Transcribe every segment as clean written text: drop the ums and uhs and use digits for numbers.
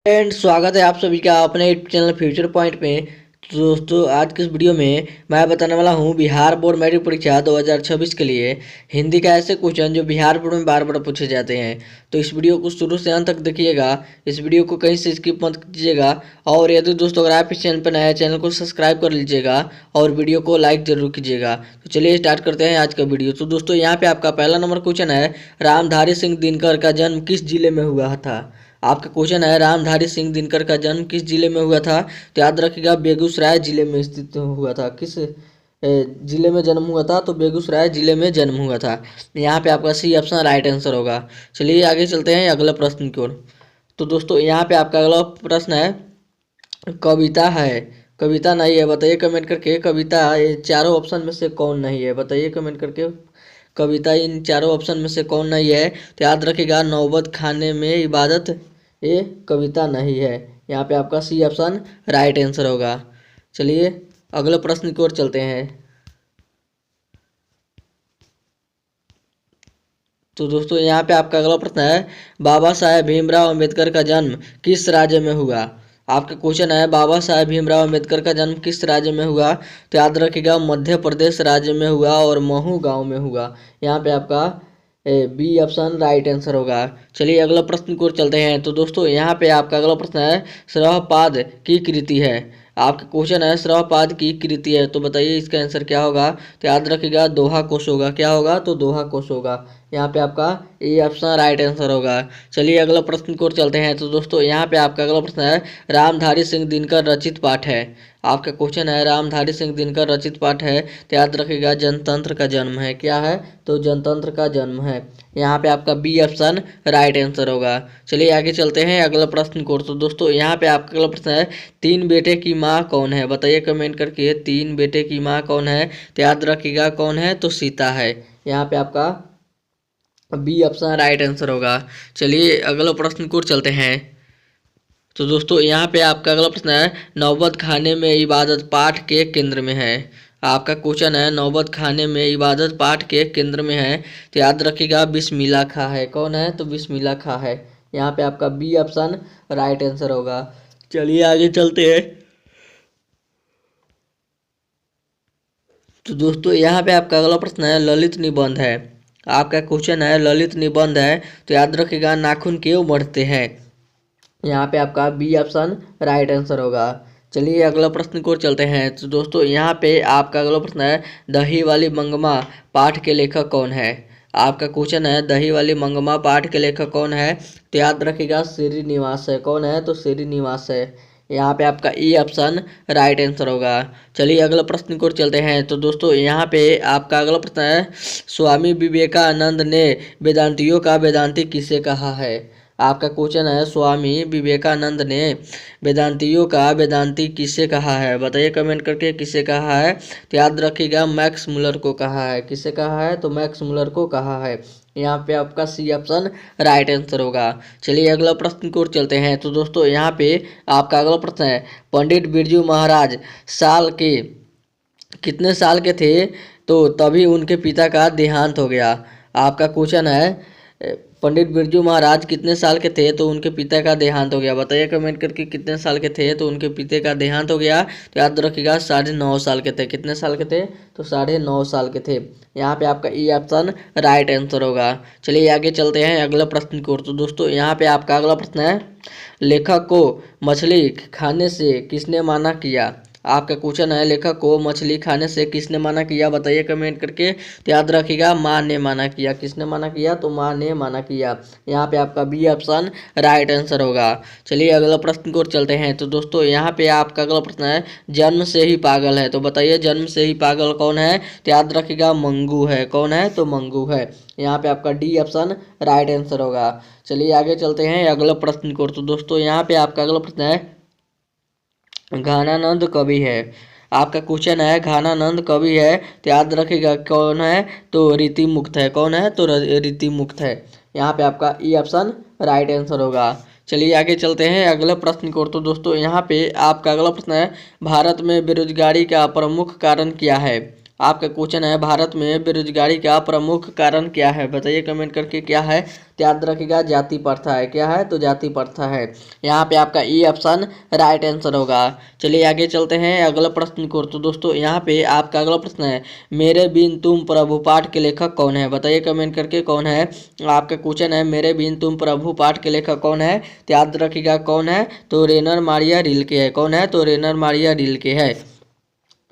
And स्वागत है आप सभी का अपने यूट्यूब चैनल फ्यूचर पॉइंट में। तो दोस्तों आज की इस वीडियो में मैं बताने वाला हूं बिहार बोर्ड मैट्रिक परीक्षा 2026 के लिए हिंदी का ऐसे क्वेश्चन जो बिहार बोर्ड में बार बार पूछे जाते हैं। तो इस वीडियो को शुरू से अंत तक देखिएगा, इस वीडियो को कहीं से स्किप मत कीजिएगा। और यदि दोस्तों अगर आप इस चैनल पर नए हैं, चैनल को सब्सक्राइब कर लीजिएगा और वीडियो को लाइक जरूर कीजिएगा। तो चलिए स्टार्ट करते हैं आज का वीडियो। तो दोस्तों यहाँ पे आपका पहला नंबर क्वेश्चन है, रामधारी सिंह दिनकर का जन्म किस जिले में हुआ था। आपका क्वेश्चन है रामधारी सिंह दिनकर का जन्म किस जिले में हुआ था। तो याद रखिएगा बेगूसराय जिले में स्थित हुआ था। किस जिले में जन्म हुआ था, तो बेगूसराय जिले में जन्म हुआ था। यहाँ पे आपका सी ऑप्शन राइट आंसर होगा। चलिए आगे चलते हैं अगला प्रश्न की ओर। तो दोस्तों यहाँ पे आपका अगला प्रश्न है, कविता है, कविता नहीं है, बताइए कमेंट करके। कविता ये चारों ऑप्शन में से कौन नहीं है, बताइए कमेंट करके। कविता इन चारों ऑप्शन में से कौन नहीं है। तो याद रखिएगा नौबत खाने में इबादत ये कविता नहीं है। यहाँ पे आपका सी ऑप्शन राइट आंसर होगा। चलिए अगले प्रश्न की ओर चलते हैं। तो दोस्तों यहाँ पे आपका अगला प्रश्न है, बाबा साहेब भीमराव अंबेडकर का जन्म किस राज्य में हुआ। आपका क्वेश्चन है बाबा साहेब भीमराव अंबेडकर का जन्म किस राज्य में हुआ। तो याद रखिएगा मध्य प्रदेश राज्य में हुआ और महू गांव में हुआ। यहाँ पे आपका बी ऑप्शन राइट आंसर होगा। चलिए अगला प्रश्न की ओर चलते हैं। तो दोस्तों यहाँ पे आपका अगला प्रश्न है, श्रहपाद की कृति है। आपका क्वेश्चन है श्रहपाद की कृति है, तो बताइए इसका आंसर क्या होगा। तो याद रखिएगा दोहा कोश होगा। क्या होगा, तो दोहा कोश होगा। यहाँ पे आपका ए ऑप्शन राइट आंसर होगा। चलिए अगला प्रश्न की ओर चलते हैं। तो दोस्तों यहाँ पे आपका अगला प्रश्न है, रामधारी सिंह दिनकर रचित पाठ है। आपका क्वेश्चन है रामधारी सिंह दिनकर रचित पाठ है, तो याद रखिएगा जनतंत्र का जन्म है। क्या है, तो जनतंत्र का जन्म है। यहाँ पे आपका बी ऑप्शन राइट आंसर होगा। चलिए आगे चलते हैं अगला प्रश्न की ओर। तो दोस्तों यहाँ पे आपका अगला प्रश्न है, तीन बेटे की माँ कौन है, बताइए कमेंट करके। तीन बेटे की माँ कौन है, तो याद रखिएगा कौन है, तो सीता है। यहाँ पे आपका बी ऑप्शन राइट आंसर होगा। चलिए अगला प्रश्न की ओर चलते हैं। तो दोस्तों यहाँ पे आपका अगला प्रश्न है, नौबत खाने में इबादत पाठ के केंद्र में है। आपका क्वेश्चन है नौबत खाने में इबादत पाठ के केंद्र में है, तो याद रखिएगा बिस्मिल्लाह खां है। कौन है, तो बिस्मिल्लाह खां है। यहाँ पे आपका बी ऑप्शन राइट आंसर होगा। चलिए आगे चलते हैं। तो दोस्तों यहाँ पे आपका अगला प्रश्न है, ललित निबंध है। आपका क्वेश्चन है ललित निबंध है, तो याद रखिएगा नाखून क्यों बढ़ते हैं। यहाँ पे आपका बी ऑप्शन राइट आंसर होगा। चलिए अगला प्रश्न की ओर चलते हैं। तो दोस्तों यहाँ पे आपका अगला प्रश्न है, दही वाली मंगमा पाठ के लेखक कौन है। आपका क्वेश्चन है दही वाली मंगमा पाठ के लेखक कौन है, तो याद रखिएगा श्रीनिवास है। कौन है, तो श्रीनिवास है। यहाँ पे आपका ई ऑप्शन राइट आंसर होगा। चलिए अगला प्रश्न की ओर चलते हैं। तो दोस्तों यहाँ पे आपका अगला प्रश्न है, स्वामी विवेकानंद ने वेदांतियों का वेदांती किसे कहा है। आपका क्वेश्चन है स्वामी विवेकानंद ने वेदांतियों का वेदांती किसे कहा है, बताइए कमेंट करके किसे कहा है। तो याद रखिएगा मैक्स मुलर को कहा है। किसे कहा है, तो मैक्स मुलर को कहा है। यहाँ पे आपका सी ऑप्शन राइट आंसर होगा। चलिए अगला प्रश्न की ओर चलते हैं। तो दोस्तों यहाँ पे आपका अगला प्रश्न है, पंडित बिरजू महाराज साल के कितने साल के थे, तो तभी उनके पिता का देहांत हो गया। आपका क्वेश्चन है पंडित बिरजू महाराज कितने साल के थे, तो उनके पिता का देहांत हो गया। बताइए कमेंट करके कितने साल के थे, तो उनके पिता का देहांत हो गया। तो याद रखिएगा 9.5 साल के थे। कितने साल के थे, तो 9.5 साल के थे। यहाँ पे आपका ई ऑप्शन राइट आंसर होगा। चलिए आगे चलते हैं अगला प्रश्न की ओर। तो दोस्तों यहाँ पे आपका अगला प्रश्न है, लेखक को मछली खाने से किसने मना किया। आपका क्वेश्चन है लेखक को मछली खाने से किसने मना किया, बताइए कमेंट करके। तो याद रखिएगा माँ ने मना किया। किसने मना किया, तो माँ ने मना किया। यहाँ पे आपका बी ऑप्शन राइट आंसर होगा। चलिए अगला प्रश्न की ओर चलते हैं। तो दोस्तों यहाँ पे आपका अगला प्रश्न है, जन्म से ही पागल है, तो बताइए जन्म से ही पागल कौन है। तो याद रखिएगा मंगू है। कौन है, तो मंगू है। यहाँ पे आपका डी ऑप्शन राइट आंसर होगा। चलिए आगे चलते हैं अगला प्रश्न की ओर। तो दोस्तों यहाँ पे आपका अगला प्रश्न है, घानानंद कवि है। आपका क्वेश्चन है घानानंद कवि है, तो याद रखिएगा कौन है, तो रीति मुक्त है। कौन है, तो रीति मुक्त है। यहाँ पे आपका ई ऑप्शन राइट आंसर होगा। चलिए आगे चलते हैं अगले प्रश्न की ओर। तो दोस्तों यहाँ पे आपका अगला प्रश्न है, भारत में बेरोजगारी का प्रमुख कारण क्या है। आपका क्वेश्चन है, भारत में बेरोजगारी का प्रमुख कारण क्या है? बताइए कमेंट करके क्या है। तो याद रखिएगा जाति प्रथा है। क्या है? तो जाति प्रथा है। यहाँ पे आपका ई ऑप्शन राइट आंसर होगा। चलिए आगे चलते हैं अगला प्रश्न को। तो दोस्तों यहाँ पे आपका अगला प्रश्न है, मेरे बिन तुम प्रभु पाठ के लेखक कौन है? बताइए कमेंट करके कौन है। आपका क्वेश्चन है, मेरे बिन तुम प्रभु पाठ के लेखक कौन है? तो याद रखिएगा कौन है? तो रेनर मारिया रिल्के है। कौन है? तो रेनर मारिया रिल्के है।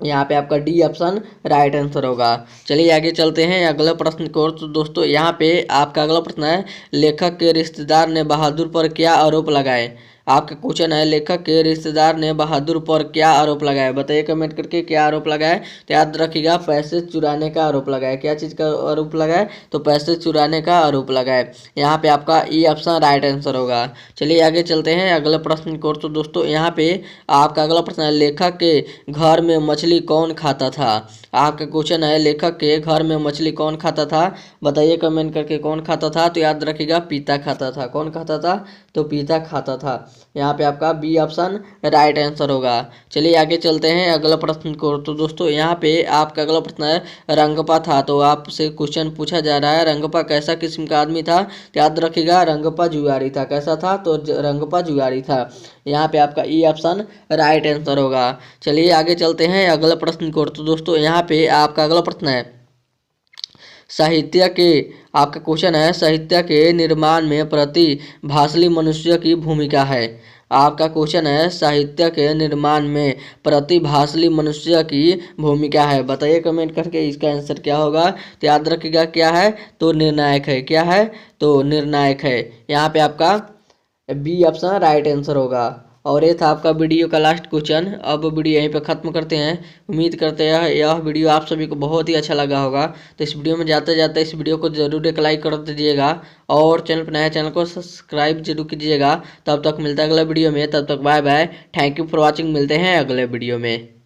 यहाँ पे आपका डी ऑप्शन राइट आंसर होगा। चलिए आगे चलते हैं अगला प्रश्न की ओर। तो दोस्तों यहाँ पे आपका अगला प्रश्न है, लेखक के रिश्तेदार ने बहादुर पर क्या आरोप लगाए? आपका क्वेश्चन है, लेखक के रिश्तेदार ने बहादुर पर क्या आरोप लगाया? बताइए कमेंट करके क्या आरोप लगाए। तो याद रखिएगा पैसे चुराने का आरोप लगाए। क्या चीज़ का आरोप लगाए? तो पैसे चुराने का आरोप लगाए। यहाँ पे आपका ई ऑप्शन राइट आंसर होगा। चलिए आगे चलते हैं अगले प्रश्न की ओर। तो दोस्तों यहाँ पे आपका अगला प्रश्न है, लेखक के घर में मछली कौन खाता था? आपका क्वेश्चन है, लेखक के घर में मछली कौन खाता था? बताइए कमेंट करके कौन खाता था। तो याद रखिएगा पिता खाता था। कौन खाता था? तो पिता खाता था। यहाँ पे आपका बी ऑप्शन राइट आंसर होगा। चलिए आगे चलते हैं अगला प्रश्न को। तो दोस्तों यहाँ पे आपका अगला प्रश्न है, रंगपा था। तो आपसे क्वेश्चन पूछा जा रहा है, रंगपा कैसा किस्म का आदमी था? तो याद रखिएगा रंगपा जुआरी था। कैसा था? तो रंगपा जुआरी था। यहाँ पे आपका ई ऑप्शन राइट आंसर होगा। चलिए आगे चलते हैं अगला प्रश्न को। तो दोस्तों यहाँ पे आपका अगला प्रश्न है, साहित्य के आपका क्वेश्चन है, साहित्य के निर्माण में प्रतिभाशाली मनुष्य की भूमिका है। आपका क्वेश्चन है, साहित्य के निर्माण में प्रतिभाशाली मनुष्य की भूमिका है। बताइए कमेंट करके इसका आंसर क्या होगा। तो याद रखिएगा क्या है? तो निर्णायक है। क्या है? तो निर्णायक है। यहाँ पे आपका बी ऑप्शन राइट आंसर होगा। और ये था आपका वीडियो का लास्ट क्वेश्चन। अब वीडियो यहीं पे ख़त्म करते हैं। उम्मीद करते हैं यह वीडियो आप सभी को बहुत ही अच्छा लगा होगा। तो इस वीडियो में जाते जाते इस वीडियो को ज़रूर एक लाइक कर दीजिएगा और चैनल पर नया चैनल को सब्सक्राइब जरूर कीजिएगा। तब तक मिलता है अगले वीडियो में। तब तक bye bye. Thank you for watching. मिलते हैं अगले वीडियो में।